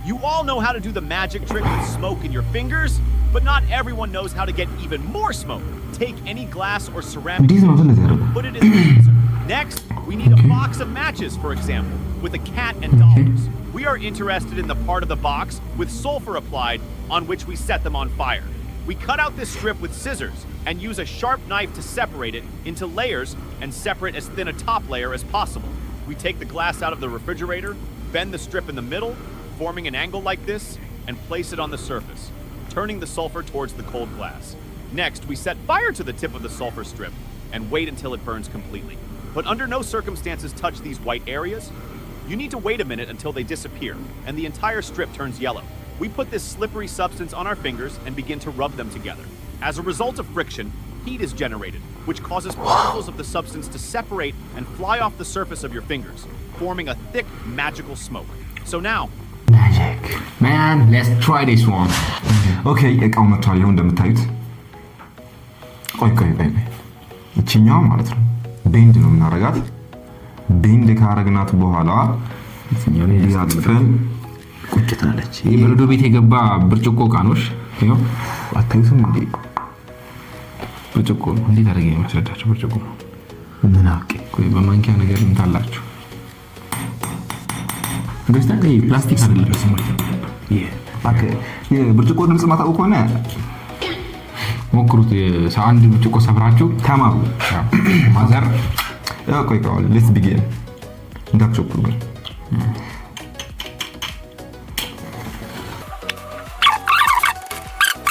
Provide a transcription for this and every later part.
You all know how to do the magic trick with smoke in your fingers, but not everyone knows how to get even more smoke. Take any glass or ceramic, put it in the freezer. Next, we need a box of matches, for example, with a cat and dollars. We are interested in the part of the box with sulfur applied on which we set them on fire. We cut out this strip with scissors and use a sharp knife to separate it into layers and separate as thin a top layer as possible. We take the glass out of the refrigerator, bend the strip in the middle, forming an angle like this, and place it on the surface, turning the sulfur towards the cold glass. Next, we set fire to the tip of the sulfur strip and wait until it burns completely. But under no circumstances touch these white areas. You need to wait a minute until they disappear and the entire strip turns yellow. We put this slippery substance on our fingers and begin to rub them together. As a result of friction, heat is generated, which causes particles of the substance to separate and fly off the surface of your fingers, forming a thick, magical smoke. So now, magic. Man, let's try this one. Okay, እቃው መጥቷል። ይኸው እንደምታዩት ቆይ እቺኛው ማለት ነው ቤንድ ነው የምናረጋት። ቤንድ ካረግናት በኋላ ያጥፈን ቁጭ ትላለች። የበረዶ ቤት የገባ ብርጭቆ ቃኖሽ ይኸው አታዩትም እንዴ? ብርጭቆ እንዴት አድርጌ ማስረዳችሁ? ብርጭቆ ምን አውቄ ቆይ በማንኪያ ነገር እንታላችሁ። እንግዲህ ታዲያ ፕላስቲክ አይደለም ስሙ። ብርጭቆ ድምፅ ማታውቁ ከሆነ ሞክሩት። አንድ ብርጭቆ ሰብራችሁ ተማሩ። ማዘር ቆይ ሌትስ ቢጊን እንዳትቸኩሩ።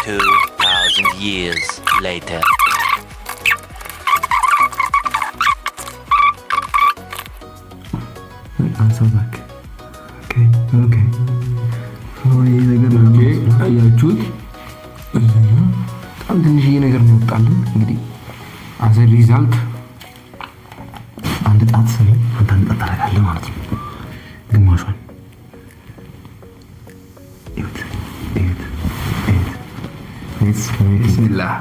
2,000 years later. Answer back. Okay. አያችሁት? በጣም ትንሽዬ ነገር ነው የወጣልን። እንግዲህ አዘ ሪዛልት አንድ ጣት ታደርጋለህ ማለት ነው። ግማሿን ቢስሚላህ